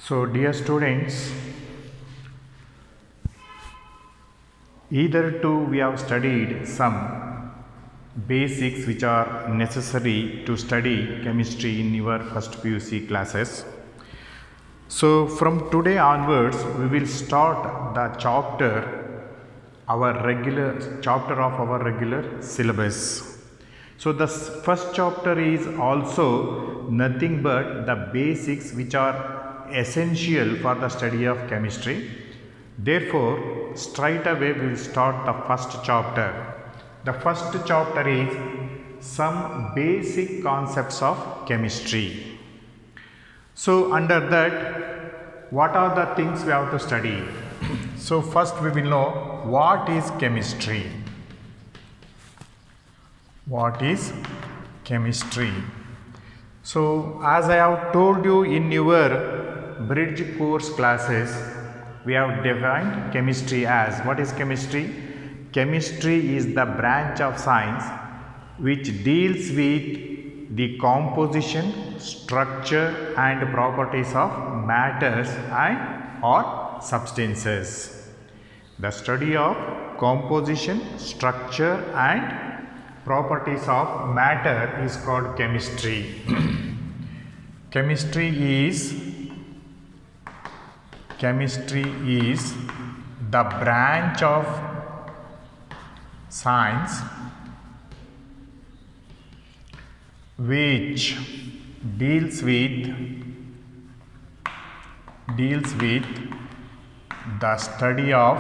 So, dear students, either two we have studied some basics which are necessary to study chemistry in your first PUC classes. So, from today onwards, we will start the chapter of our regular syllabus. So, the first chapter is also nothing but the basics which are essential for the study of chemistry. Therefore, straight away we will start the first chapter. The first chapter is some basic concepts of chemistry. So, under that, what are the things we have to study? So, first we will know what is chemistry. What is chemistry? So, as I have told you in your bridge course classes, we have defined chemistry as, what is chemistry? Chemistry is the branch of science which deals with the composition, structure and properties of matters and or substances. The study of composition, structure and properties of matter is called chemistry. Chemistry is the branch of science which deals with the study of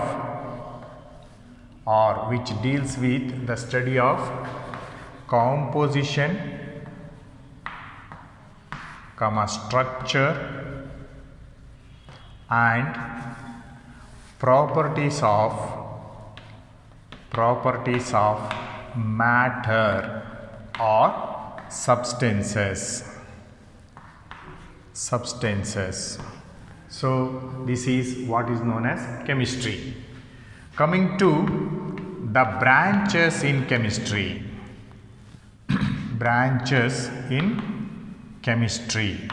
composition, structure and properties of matter or substances. So, this is what is known as chemistry. Coming to the branches in chemistry. Branches in chemistry.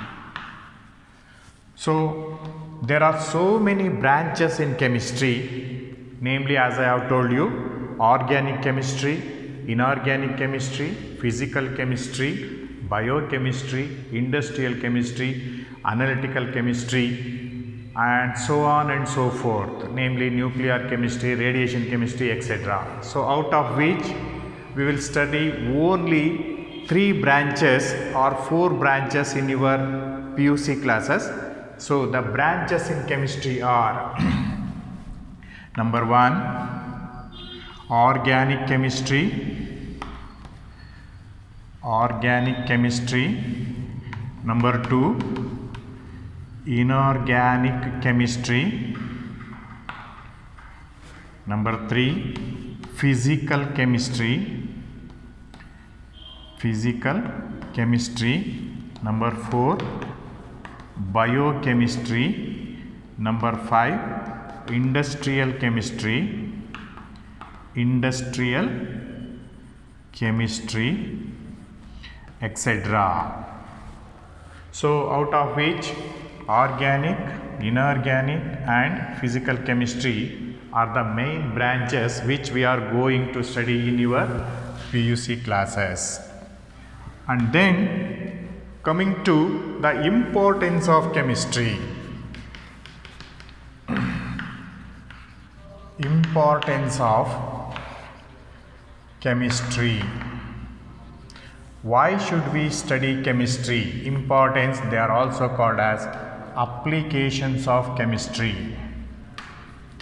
So, there are so many branches in chemistry, namely, as I have told you, organic chemistry, inorganic chemistry, physical chemistry, biochemistry, industrial chemistry, analytical chemistry, and so on and so forth, namely nuclear chemistry, radiation chemistry, etc. So, out of which we will study only 3 branches or 4 branches in your PUC classes. So, the branches in chemistry are number 1, organic chemistry, number 2, inorganic chemistry, number 3, physical chemistry, number 4, biochemistry, number 5, industrial chemistry, etc. So, out of which organic, inorganic and physical chemistry are the main branches which we are going to study in your PUC classes. And then coming to the importance of chemistry. Importance of chemistry. Why should we study chemistry? Importance, they are also called as applications of chemistry.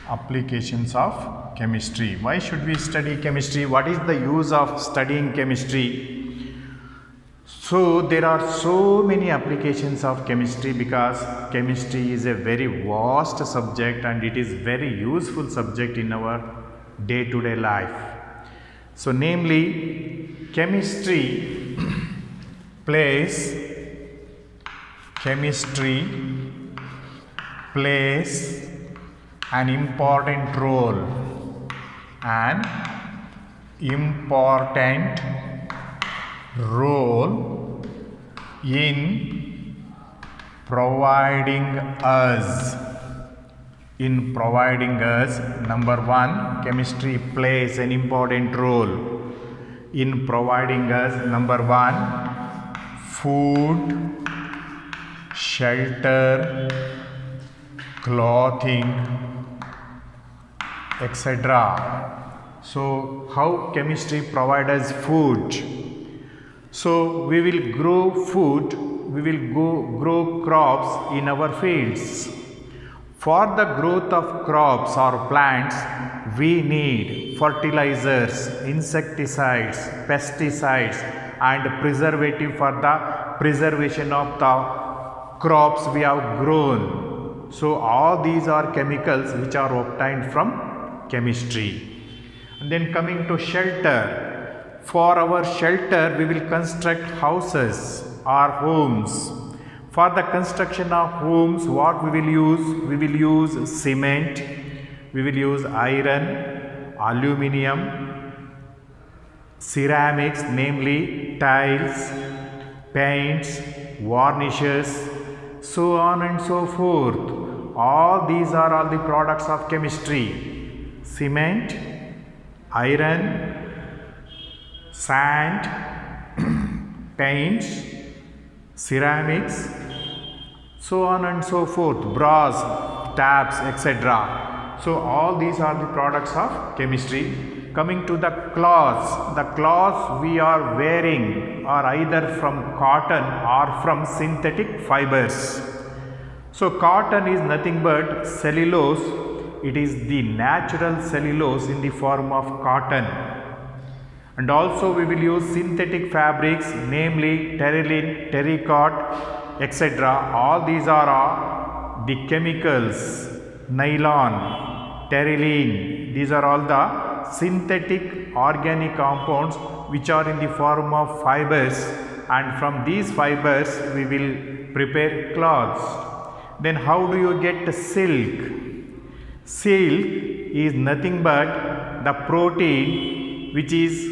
Applications of chemistry. Why should we study chemistry? What is the use of studying chemistry? So, there are so many applications of chemistry because chemistry is a very vast subject and it is very useful subject in our day-to-day life. So, namely, chemistry plays an important role in providing us. In providing us, number one, chemistry plays an important role. In providing us, number one, food, shelter, clothing, etc. So, how chemistry provides us food? So, we will grow food, we will grow crops in our fields. For the growth of crops or plants, we need fertilizers, insecticides, pesticides, and preservative for the preservation of the crops we have grown. So, all these are chemicals which are obtained from chemistry. And then coming to shelter. For our shelter, we will construct houses or homes. For the construction of homes, what we will use? We will use cement, we will use iron, aluminium, ceramics, namely tiles, paints, varnishes, so on and so forth. All these are all the products of chemistry. Cement, iron, sand, paints, ceramics, so on and so forth, brass, taps, etc. So, all these are the products of chemistry. Coming to the cloths we are wearing are either from cotton or from synthetic fibers. So, cotton is nothing but cellulose. It is the natural cellulose in the form of cotton. And also we will use synthetic fabrics, namely terylene, terracotta, etc. All these are the chemicals, nylon, terylene. These are all the synthetic organic compounds which are in the form of fibers, and from these fibers we will prepare cloths. Then how do you get silk? Silk is nothing but the protein which is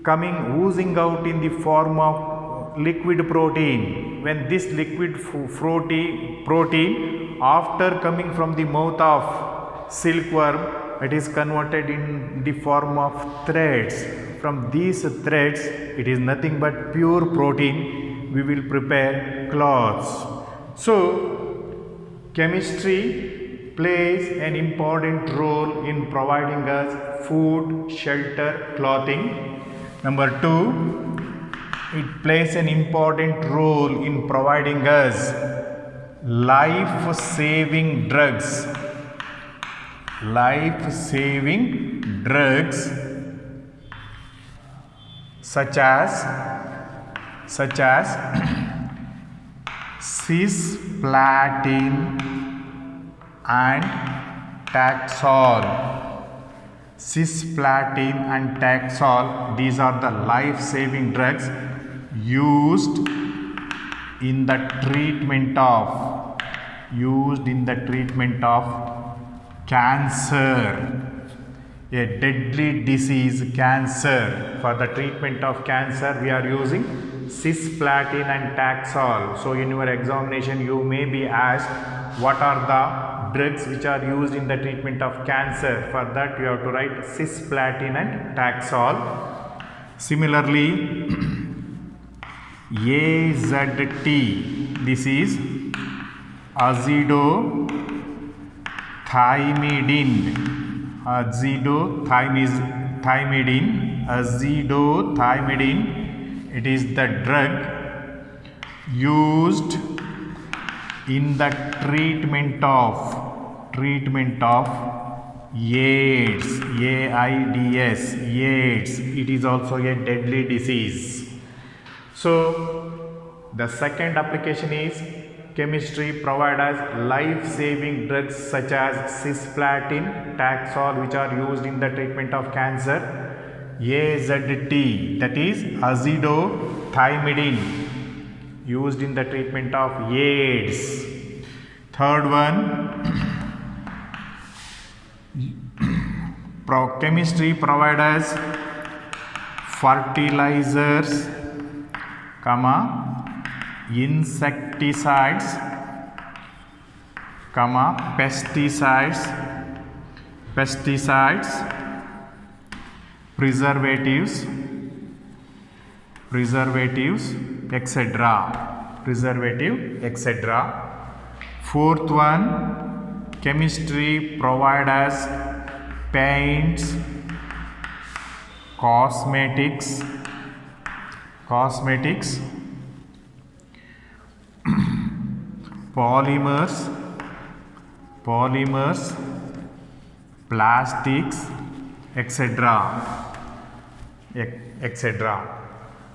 oozing out in the form of liquid protein. When this liquid protein after coming from the mouth of silkworm, it is converted in the form of threads. From these threads, it is nothing but pure protein. We will prepare cloths. So, chemistry plays an important role in providing us food, shelter, clothing. Number two, it plays an important role in providing us life-saving drugs. Life-saving drugs such as cisplatin and Taxol. Cisplatin and Taxol, these are the life-saving drugs used in the treatment of cancer, a deadly disease, cancer. For the treatment of cancer, we are using cisplatin and Taxol. So, in your examination, you may be asked, what are the drugs which are used in the treatment of cancer? For that, you have to write cisplatin and Taxol. Similarly, AZT, this is azithromycin. Azithromycin, it is the drug used in the treatment of AIDS, AIDS, AIDS. It is also a deadly disease. So, the second application is chemistry provides us life-saving drugs such as cisplatin, Taxol, which are used in the treatment of cancer. AZT, that is azithromycin, used in the treatment of AIDS. Third one, chemistry provides us fertilizers, insecticides, comma, pesticides, preservatives, etc. Fourth one, chemistry provide us paints, cosmetics, polymers, plastics, etc.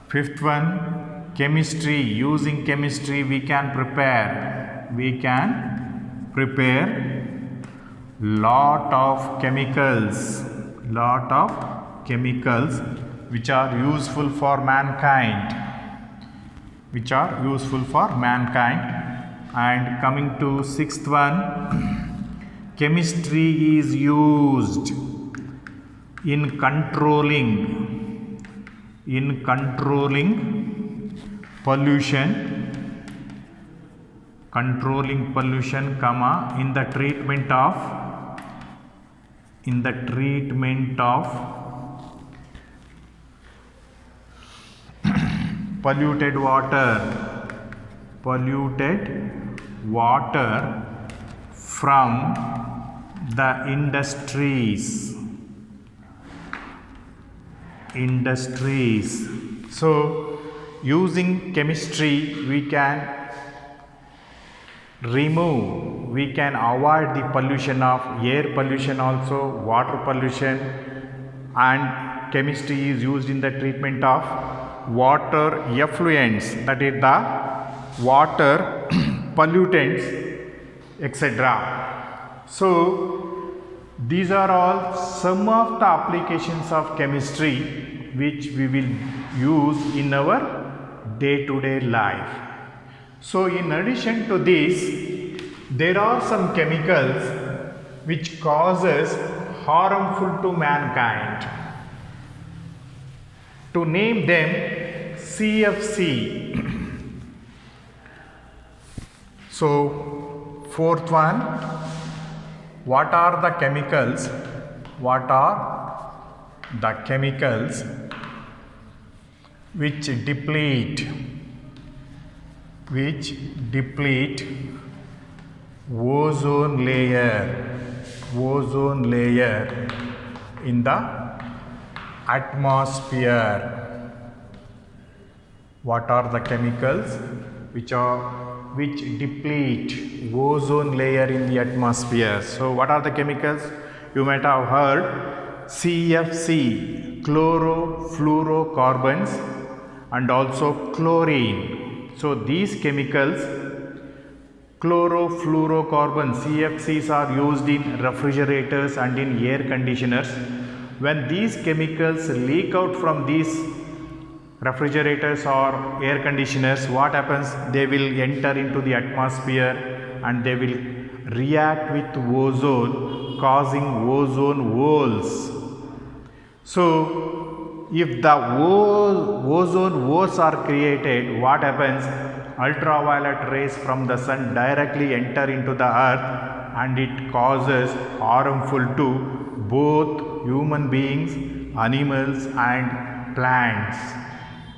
Fifth one, chemistry. Using chemistry we can prepare lot of chemicals which are useful for mankind. And coming to sixth one, chemistry is used in controlling pollution, comma, in the treatment polluted water from the industries. So using chemistry we can avoid the pollution of air pollution, also water pollution, and chemistry is used in the treatment of water effluents, that is the water pollutants, etc. So these are all some of the applications of chemistry which we will use in our day-to-day life. So in addition to this, there are some chemicals which causes harmful to mankind. To name them, CFC. So fourth one, what are the chemicals which deplete ozone layer in the atmosphere? What are the chemicals which deplete ozone layer in the atmosphere? So what are the chemicals? You might have heard CFC, chlorofluorocarbons, and also chlorine. So these chemicals, chlorofluorocarbons, CFCs, are used in refrigerators and in air conditioners. When these chemicals leak out from these refrigerators or air conditioners, what happens? They will enter into the atmosphere and they will react with ozone, causing ozone holes. So if the ozone holes are created, what happens? Ultraviolet rays from the sun directly enter into the earth and it causes harmful to both human beings, animals and plants.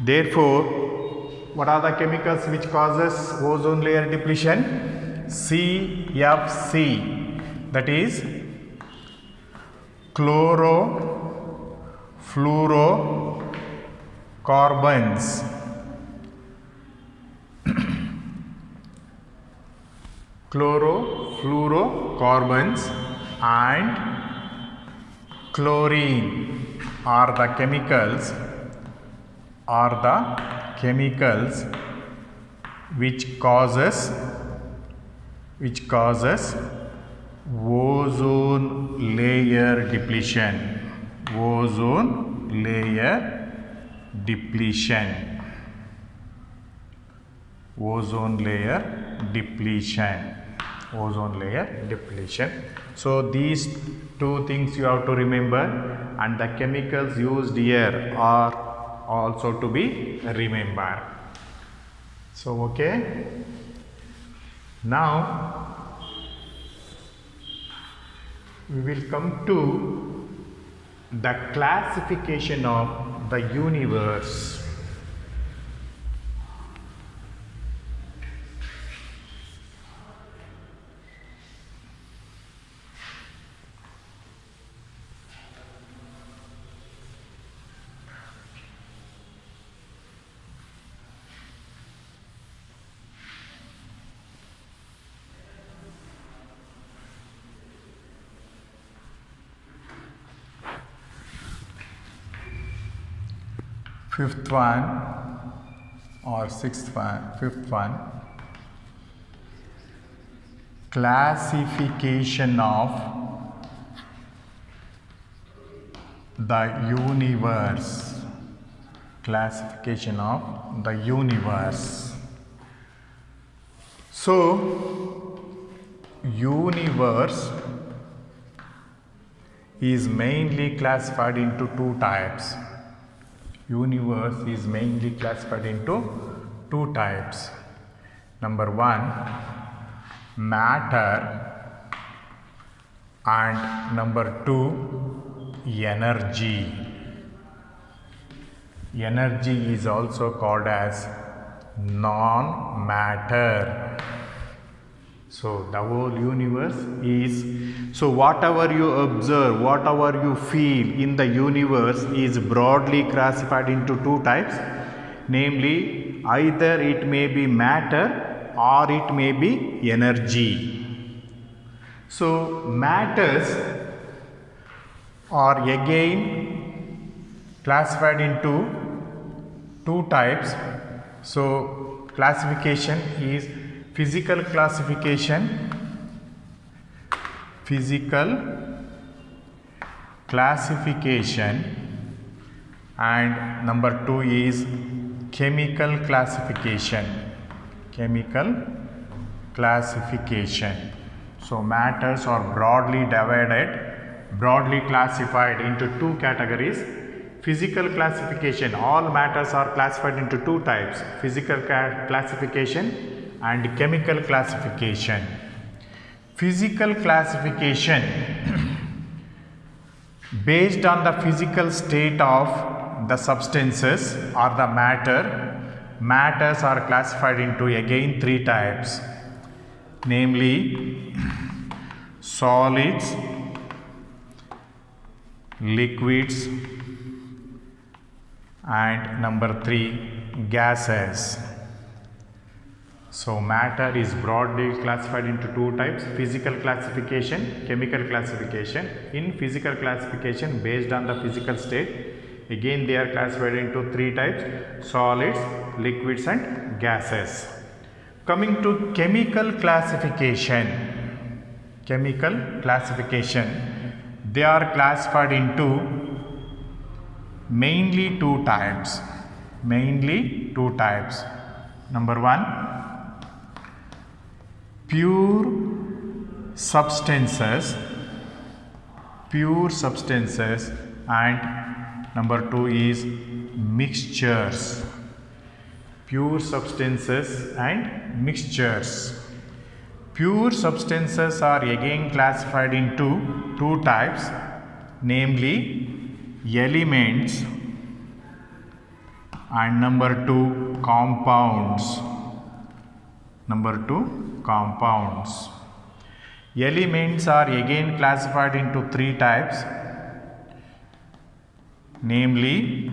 Therefore, what are the chemicals which causes ozone layer depletion? CFC, that is chlorofluorocarbons. Chlorofluorocarbons and chlorine are the chemicals which causes ozone layer depletion. So these two things you have to remember, and the chemicals used here are also to be remembered. So okay, now we will come to the classification of the universe. Fifth one, classification of the universe. Classification of the universe. So, universe is mainly classified into two types. Universe is mainly classified into two types. Number one, matter, and number two, energy. Energy is also called as non-matter. So the whole universe is, so whatever you observe, whatever you feel in the universe is broadly classified into two types, namely either it may be matter or it may be energy. So matters are again classified into two types. So classification is physical classification and number two is chemical classification. So matters are broadly classified into two categories. Physical classification, all matters are classified into two types, physical classification and chemical classification. Physical classification based on the physical state of the substances or the matters are classified into again three types, namely solids, liquids, and number three, gases. So matter is broadly classified into two types, physical classification, chemical classification. In physical classification based on the physical state, again they are classified into three types, solids, liquids and gases. Coming to chemical classification, they are classified into mainly two types. Number one, pure substances, and number two is mixtures. Pure substances and mixtures. Pure substances are again classified into two types, namely elements and number two, compounds. Elements are again classified into three types, namely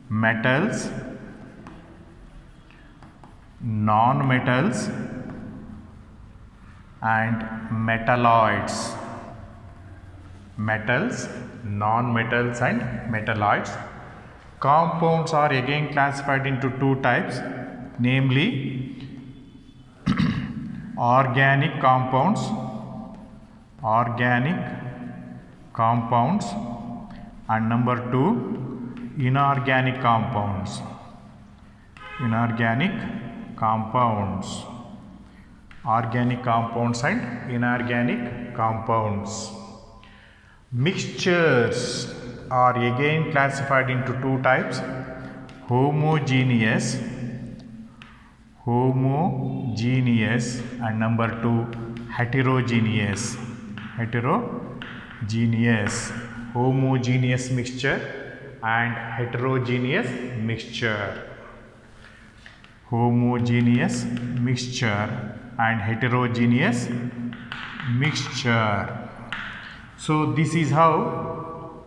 metals, non-metals and metalloids. Compounds are again classified into two types, namely organic compounds and number two, inorganic compounds. Organic compounds and inorganic compounds. Mixtures are again classified into two types, homogeneous and number two, heterogeneous. Genius, homogeneous mixture and heterogeneous mixture. Homogeneous mixture and heterogeneous mixture. So this is how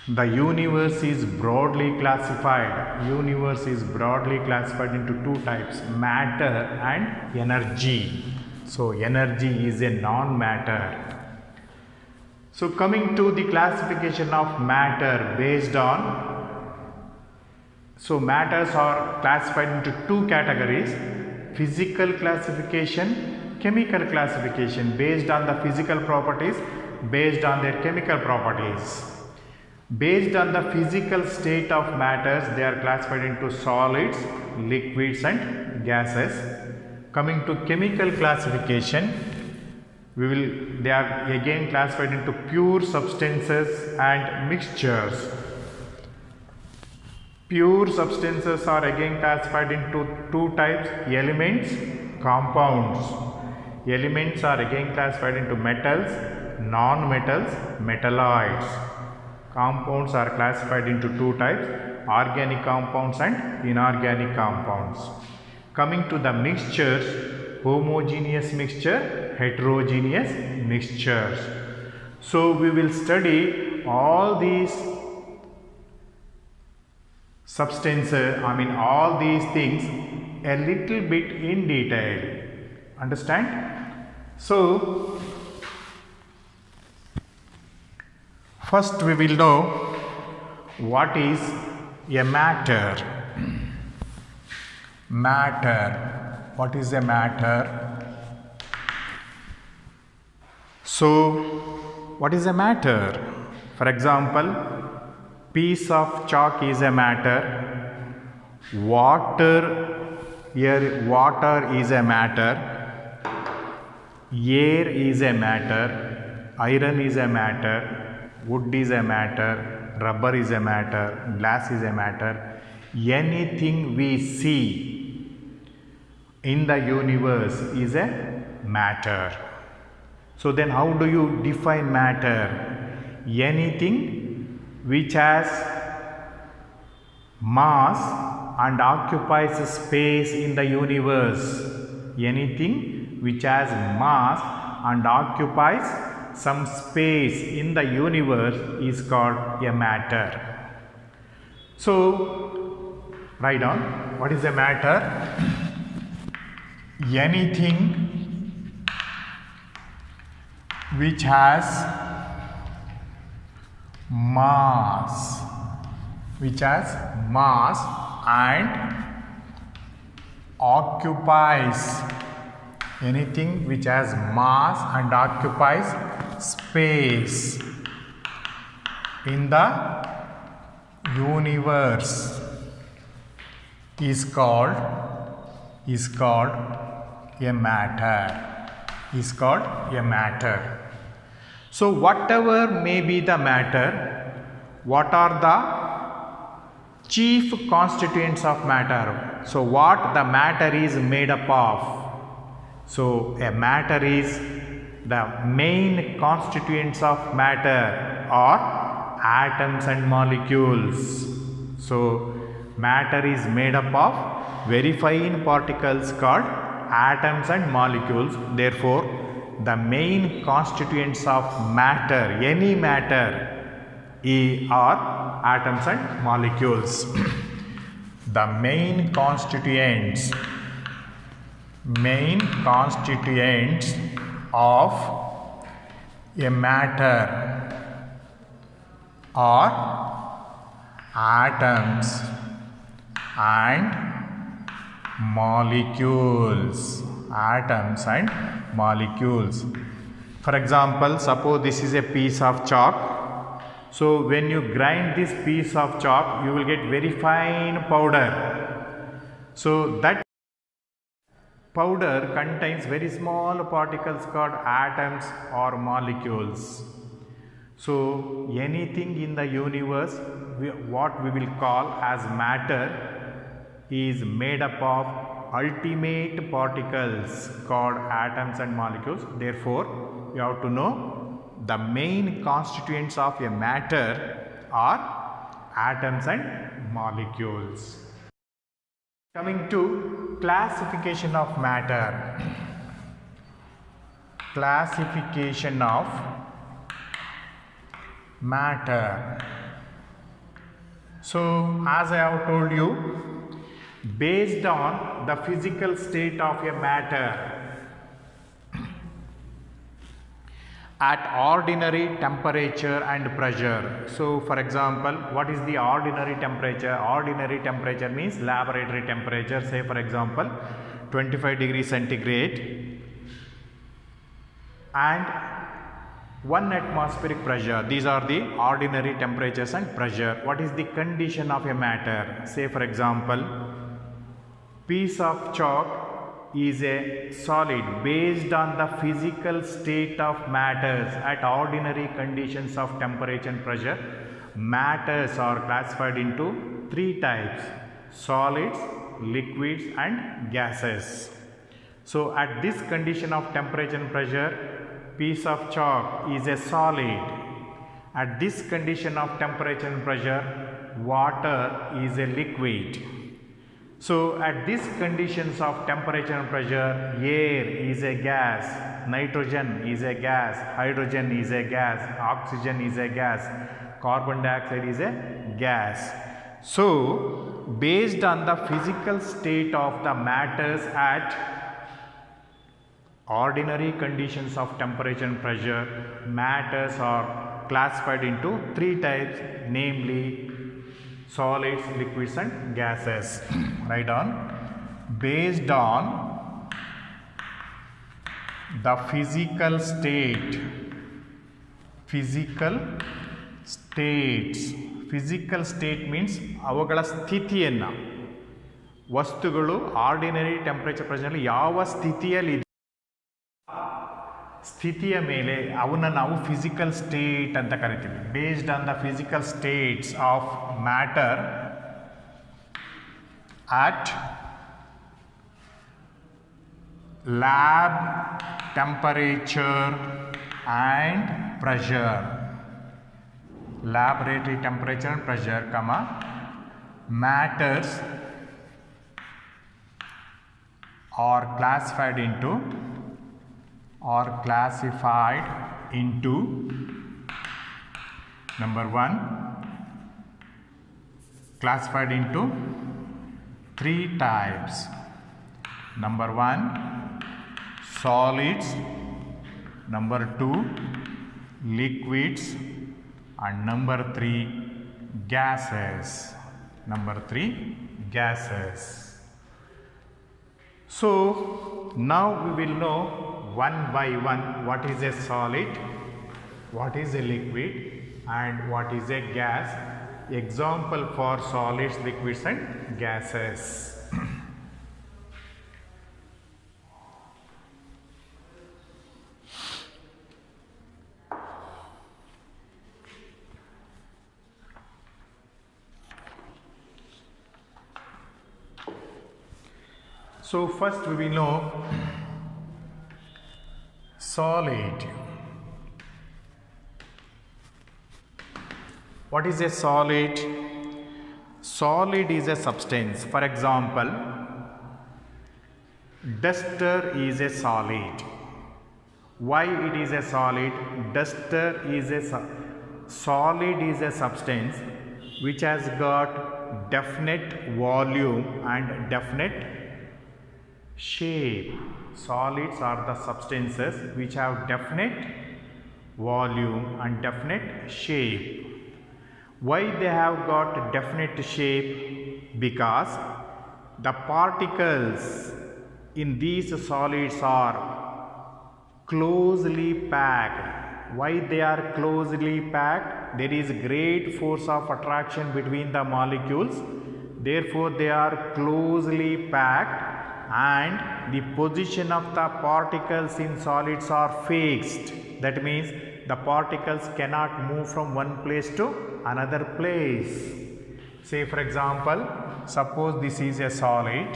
the universe is broadly classified. Universe is broadly classified into two types, matter and energy. So energy is a non-matter. So coming to the classification of matter based on, so matters are classified into two categories, physical classification, chemical classification, based on the physical properties, based on their chemical properties. Based on the physical state of matters, they are classified into solids, liquids and gases. Coming to chemical classification, they are again classified into pure substances and mixtures. Pure substances are again classified into two types, elements, compounds. Elements are again classified into metals, non-metals, metalloids. Compounds are classified into two types, organic compounds and inorganic compounds. Coming to the mixtures, homogeneous mixture, heterogeneous mixtures. So we will study all these substances, all these things a little bit in detail. Understand? So first we will know what is a matter. Matter. What is a matter? So, what is a matter? For example, piece of chalk is a matter. Water is a matter. Air is a matter. Iron is a matter. Wood is a matter. Rubber is a matter. Glass is a matter. Anything we see in the universe is a matter. So then how do you define matter? Anything which has mass and occupies space in the universe. Anything which has mass and occupies some space in the universe is called a matter. So write down, what is a matter? Anything which has mass and occupies, anything which has mass and occupies space in the universe is called a matter. Is called a matter. So whatever may be the matter, what are the chief constituents of matter? So what the matter is made up of? So a matter is, the main constituents of matter are atoms and molecules. So matter is made up of very fine particles called atoms and molecules. Therefore, the main constituents of matter, any matter, are atoms and molecules. The main constituents of a matter are atoms and molecules. Atoms and molecules. For example, suppose this is a piece of chalk. So when you grind this piece of chalk, you will get very fine powder. So that powder contains very small particles called atoms or molecules. So anything in the universe, what we will call as matter, is made up of ultimate particles called atoms and molecules. Therefore, you have to know the main constituents of a matter are atoms and molecules. Coming to classification of matter. Classification of matter. So, as I have told you, based on the physical state of a matter at ordinary temperature and pressure. So, for example, what is the ordinary temperature? Ordinary temperature means laboratory temperature. Say, for example, 25 degrees centigrade and 1 atmospheric pressure. These are the ordinary temperatures and pressure. What is the condition of a matter? Say, for example, piece of chalk is a solid based on the physical state of matters at ordinary conditions of temperature and pressure. Matters are classified into 3 types: solids, liquids and gases. So, at this condition of temperature and pressure, piece of chalk is a solid. At this condition of temperature and pressure, water is a liquid. So, at these conditions of temperature and pressure, air is a gas, nitrogen is a gas, hydrogen is a gas, oxygen is a gas, carbon dioxide is a gas. So, based on the physical state of the matters at ordinary conditions of temperature and pressure, matters are classified into 3 types, namely solids, liquids and gases. Write on. Based on the physical state, physical state means ಅವುಗಳ ಸ್ಥಿತಿಯನ್ನು, ವಸ್ತುಗಳು ordinary temperature pressure ಯಾವ ಸ್ಥಿತಿಯಲ್ಲಿ ಸ್ಥಿತಿಯ ಮೇಲೆ ಅವನ್ನ ನಾವು physical state ಅಂತ ಕರಿತೀವಿ. Based on the physical States of matter at lab temperature and pressure, laboratory temperature and pressure, comma, matters are classified into number 1, classified into 3 types. Number 1, solids. Number 2, liquids. And number 3, gases. Number 3, gases. So, now we will know one by one what is a solid, what is a liquid and what is a gas. Example for solids, liquids and gases. So, first we will know solid. What is a solid? Solid is a substance. For example, duster is a solid. Why it is a solid? Duster is a solid is a substance which has got definite volume and definite shape. Solids are the substances which have definite volume and definite shape. Why they have got definite shape? Because the particles in these solids are closely packed. Why they are closely packed? There is great force of attraction between the molecules. Therefore, they are closely packed and the position of the particles in solids are fixed. That means the particles cannot move from one place to another place. Say for example, suppose this is a solid.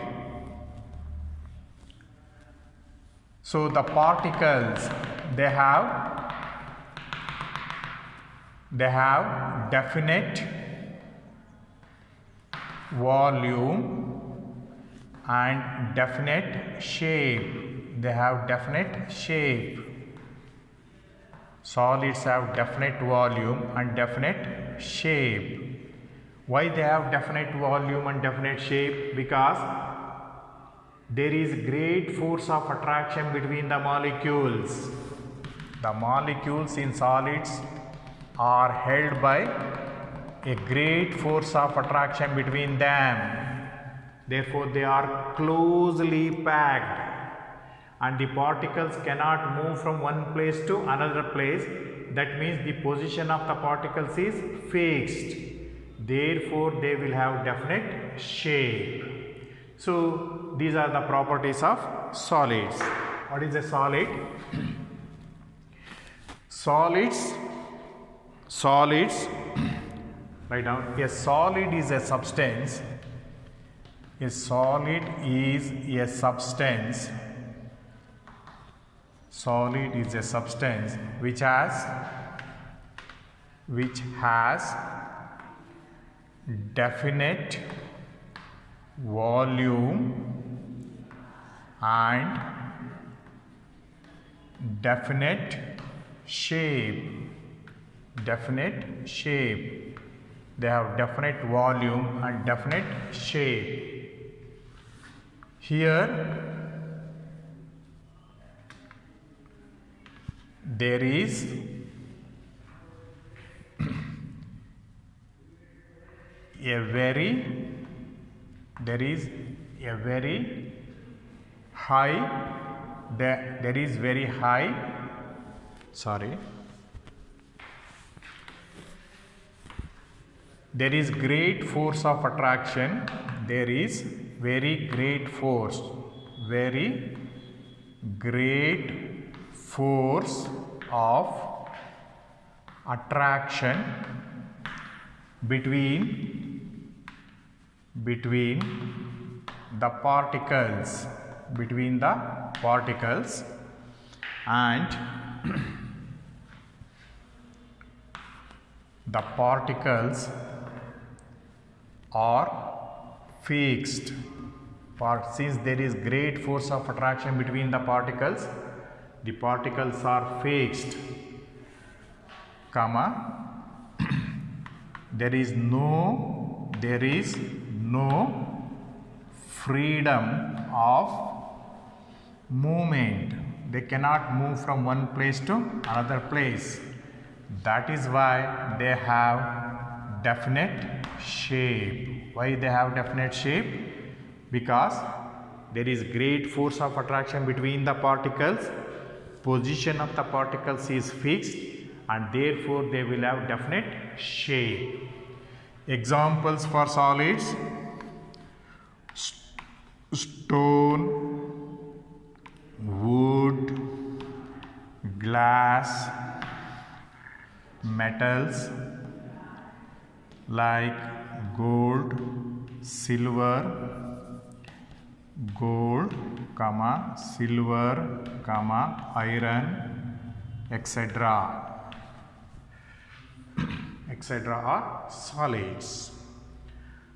So the particles, they have they have definite volume and definite shape. They have definite shape. Solids have definite volume and definite shape. Why they have definite volume and definite shape? Because there is great force of attraction between the molecules. The molecules in solids are held by a great force of attraction between them. Therefore, they are closely packed and the particles cannot move from one place to another place. That means the position of the particles is fixed. Therefore, they will have definite shape. So, these are the properties of solids. What is a solid? Solids, write down. A solid is a substance. A solid is a substance. Solid is a substance which has definite volume and definite shape. Definite shape. They have definite volume and definite shape. Here there is a very high, there is very high, there is great force of attraction. There is very great force of attraction between the particles, and the particles are fixed. Since there is great force of attraction between the particles are fixed, comma, there is no freedom of movement. They cannot move from one place to another place. That is why they have definite shape. Why they have definite shape? Because there is great force of attraction between the particles, position of the particles is fixed, and therefore they will have definite shape. Examples for solids: stone, wood, glass, metals like gold, silver, iron, etc. are solids.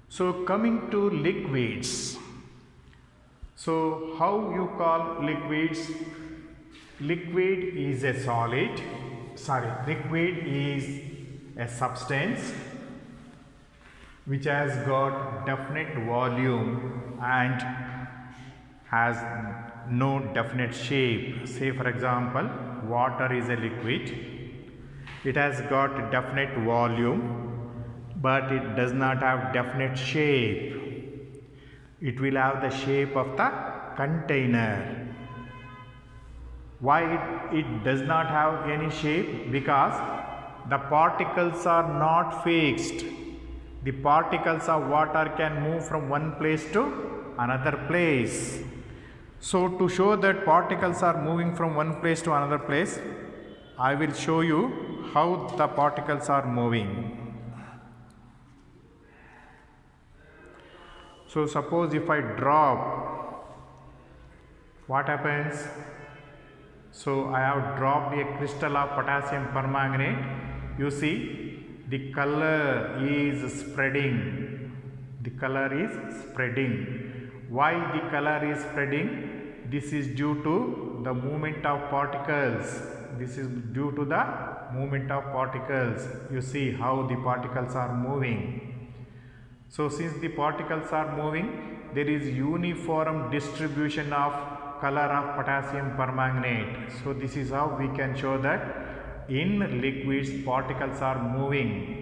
So coming to liquids. So how you call liquids? Liquid is a liquid is a substance which has got definite volume and has no definite shape. Say for example, water is a liquid. It has got definite volume, but it does not have definite shape. It will have the shape of the container. Why it does not have any shape? Because the particles are not fixed. The particles of water can move from one place to another place. So to show that particles are moving from one place to another place, I will show you how the particles are moving. So suppose if I drop, what happens? So I have dropped a crystal of potassium permanganate You see, the color is spreading. The color is spreading. Why the color is spreading? This is due to the movement of particles. This is due to the movement of particles. You see how the particles are moving. So since the particles are moving, there is uniform distribution of color of potassium permanganate. So this is how we can show that in liquids particles are moving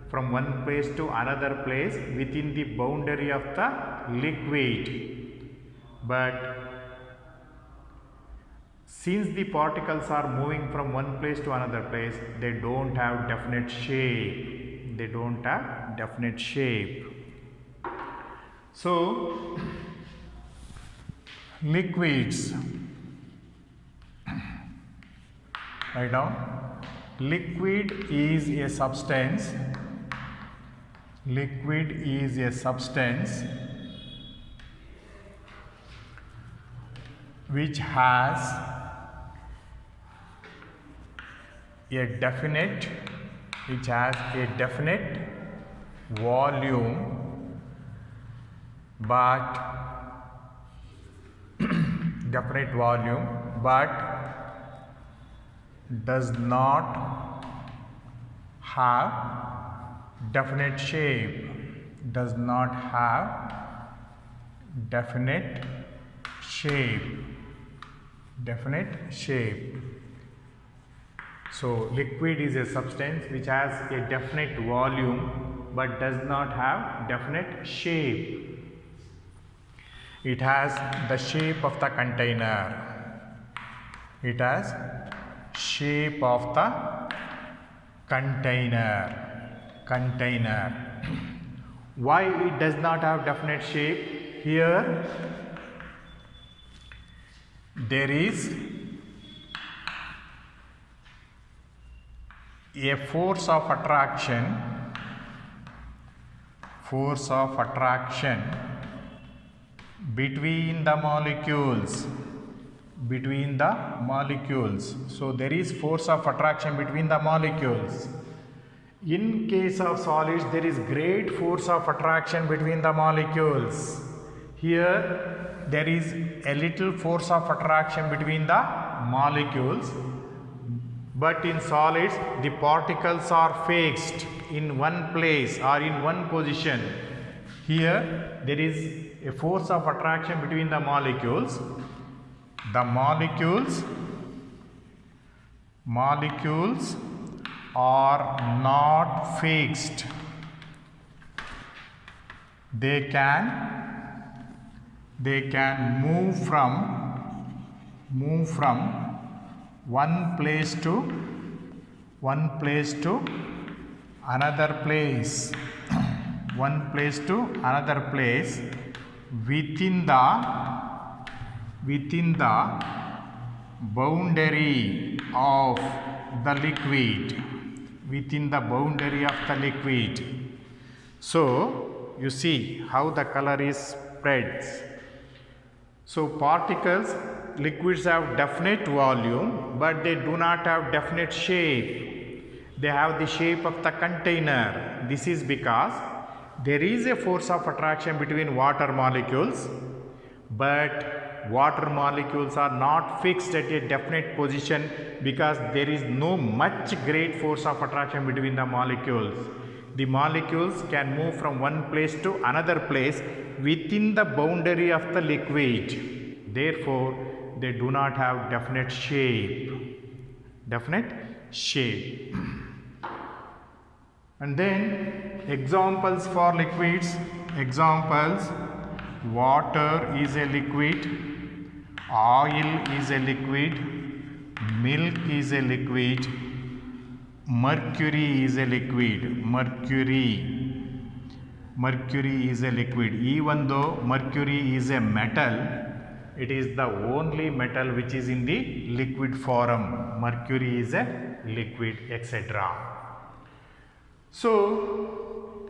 from one place to another place within the boundary of the liquid. But since the particles are moving from one place to another place, they don't have definite shape. They don't have definite shape. So liquids, write down, liquid is a substance. Liquid is a substance which has a definite volume, but does not have definite shape. Does not have definite shape. So liquid is a substance which has a definite volume but does not have definite shape. It has the shape of the container. It has shape of the container. Why it does not have definite shape? Here there is a force of attraction between the molecules. So there is force of attraction between the molecules. In case of solids, there is great force of attraction between the molecules. Here there is a little force of attraction between the molecules. But in solids, the particles are fixed in one place or in one position. Here there is a force of attraction between the molecules. The molecules are not fixed. They can move from one place to another place. One place to another place within the boundary of the liquid. So you see how the color is spreads. So liquids have definite volume, but they do not have definite shape. They have the shape of the container. This is because there is a force of attraction between water molecules, but water molecules are not fixed at a definite position because there is no much great force of attraction between the molecules. The molecules can move from one place to another place within the boundary of the liquid. Therefore, they do not have definite shape. And then examples for liquids. Examples: water is a liquid, oil is a liquid, milk is a liquid, mercury is a liquid. Mercury is a liquid. Even though mercury is a metal, it is the only metal which is in the liquid form. Mercury is a liquid, etc. So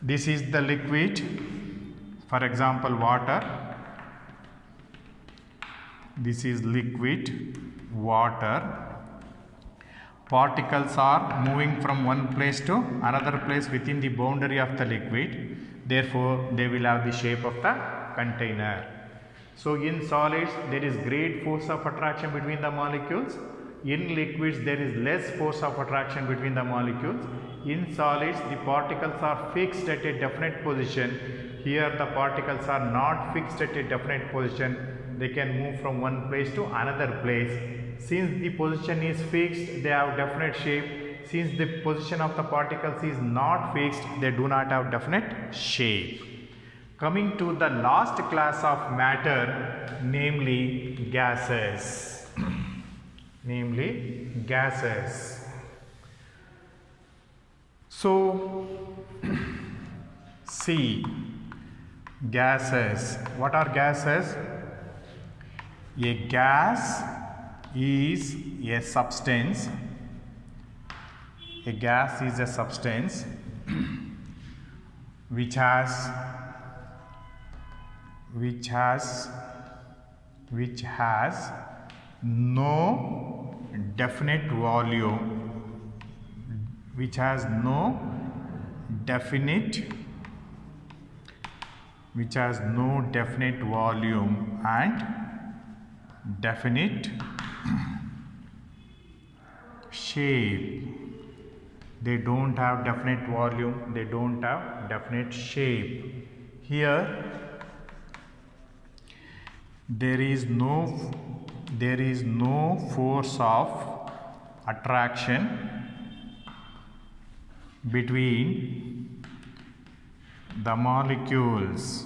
this is the liquid. For example, water. This is liquid water. particles are moving from one place to another place within the boundary of the liquid. Therefore, they will have the shape of the container. So, in solids, there is great force of attraction between the molecules. In liquids, there is less force of attraction between the molecules. In solids, the particles are fixed at a definite position. Here, the particles are not fixed at a definite position. They can move from one place to another place. Since the position is fixed, they have definite shape. Since the position of the particles is not fixed, they do not have definite shape. Coming to the last class of matter, namely gases. Namely gases. So, see, gases. What are gases? A gas is a substance. A gas is a substance which has no definite volume, which has no definite volume and definite shape. They don't have definite volume, they don't have definite shape. Here there is no force of attraction between the molecules.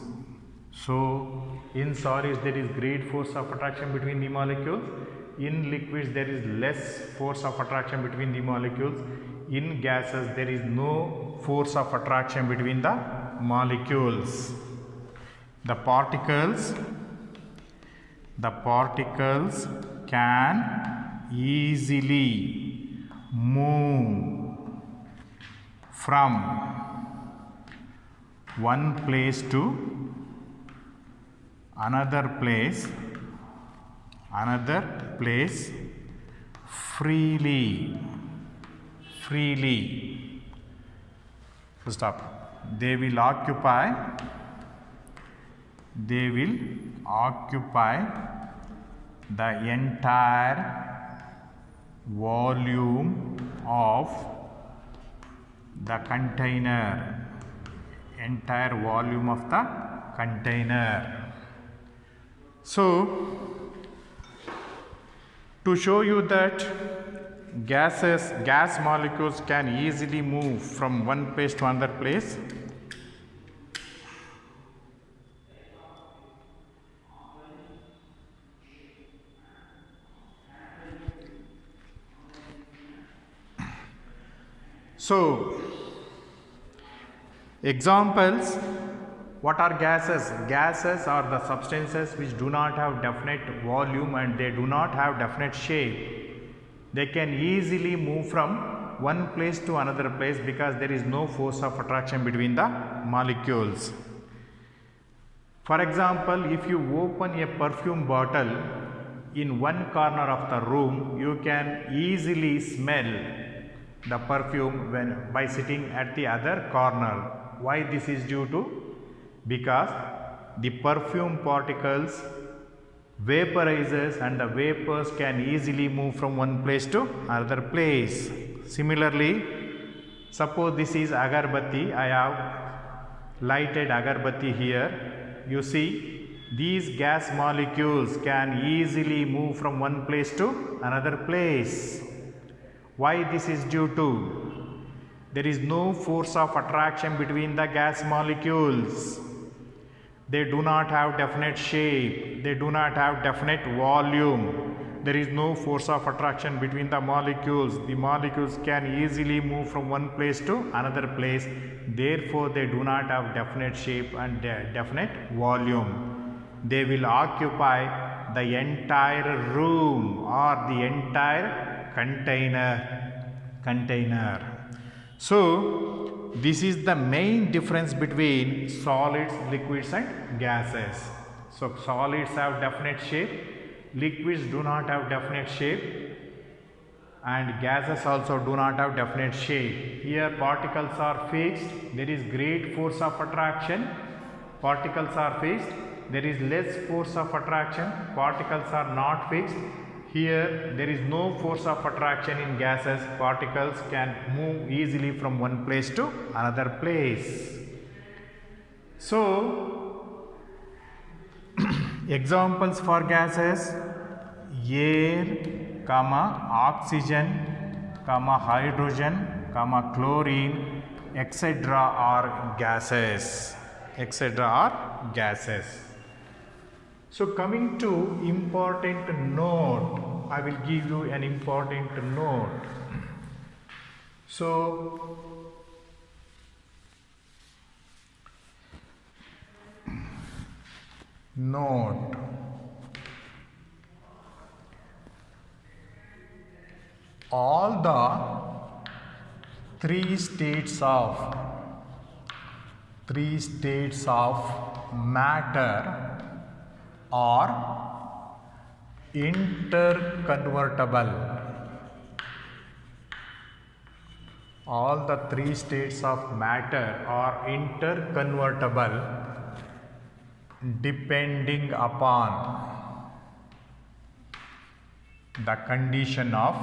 So, in solids there is great force of attraction between the molecules. In liquids there is less force of attraction between the molecules. In gases there is no force of attraction between the molecules. The particles can easily move from one place to another place freely. Full stop. They will occupy the entire volume of the container. So, to show you that gas molecules can easily move from one place to another place, so examples. What are gases? Gases are the substances which do not have definite volume and they do not have definite shape. They can easily move from one place to another place because there is no force of attraction between the molecules. For example, if you open a perfume bottle in one corner of the room, you can easily smell the perfume by sitting at the other corner. Why this is due to? Because the perfume particles vaporizes and the vapors can easily move from one place to another place. Similarly, suppose this is agarbatti. I have lighted agarbatti here. You see, these gas molecules can easily move from one place to another place. Why this is due to? There is no force of attraction between the gas molecules. They do not have definite shape. They do not have definite volume. There is no force of attraction between the molecules. The molecules can easily move from one place to another place. Therefore, they do not have definite shape and definite volume. They will occupy the entire room or the entire container. So, this is the main difference between solids, liquids and gases. So, solids have definite shape, liquids do not have definite shape. and gases also do not have definite shape. Here particles are fixed, there is great force of attraction. Particles are fixed, there is less force of attraction. Particles are not fixed. Here there is no force of attraction in gases. Particles can move easily from one place to another place. So examples for gases: air, oxygen, hydrogen, chlorine, etc. are gases. Etc. are gases. So coming to important note, I will give you an important note. So note, all the three states of matter are interconvertible. All the three states of matter are interconvertible depending upon the condition of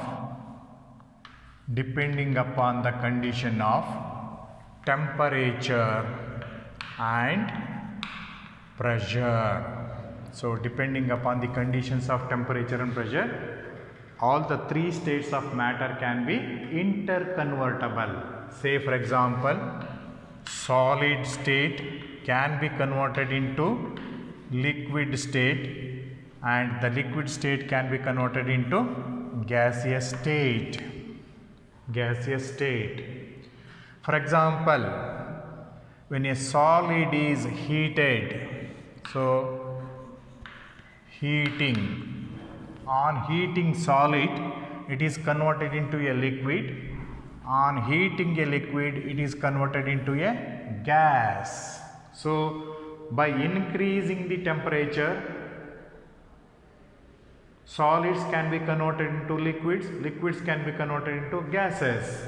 temperature and pressure. So depending upon the conditions of temperature and pressure, all the three states of matter can be interconvertible. Say for example, solid state can be converted into liquid state, and the liquid state can be converted into gaseous state. For example, when a solid is heated, so on heating solid, it is converted into a liquid. On heating a liquid, it is converted into a gas. So by increasing the temperature, solids can be converted into liquids, liquids can be converted into gases.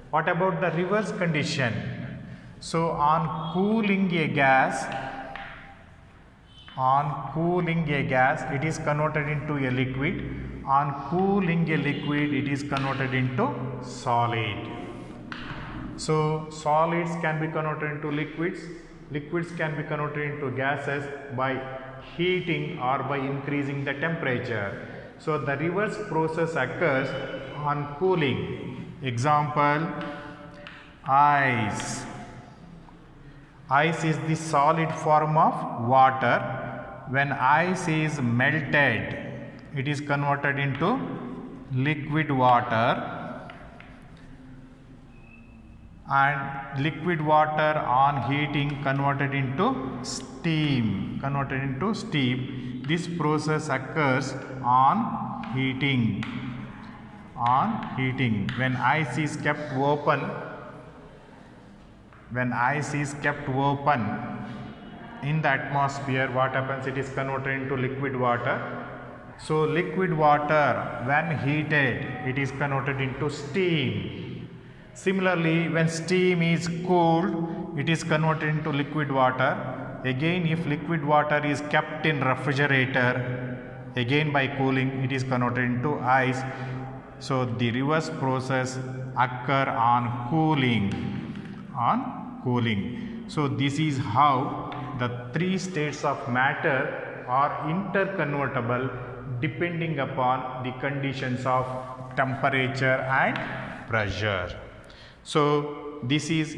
What about the reverse condition? So on cooling a gas, it is converted into a liquid. On cooling a liquid, it is converted into solid. So solids can be converted into liquids, liquids can be converted into gases by heating or by increasing the temperature. So the reverse process occurs on cooling. Example, ice. Ice is the solid form of water. When ice is melted, it is converted into liquid water, and liquid water on heating converted into steam. This process occurs on heating. When ice is kept open, in the atmosphere, what happens? It is converted into liquid water. So liquid water, when heated, it is converted into steam. Similarly, when steam is cooled, it is converted into liquid water. Again, if liquid water is kept in refrigerator, again by cooling, it is converted into ice. So the reverse process occur on cooling. So this is how the three states of matter are interconvertible depending upon the conditions of temperature and pressure. So this is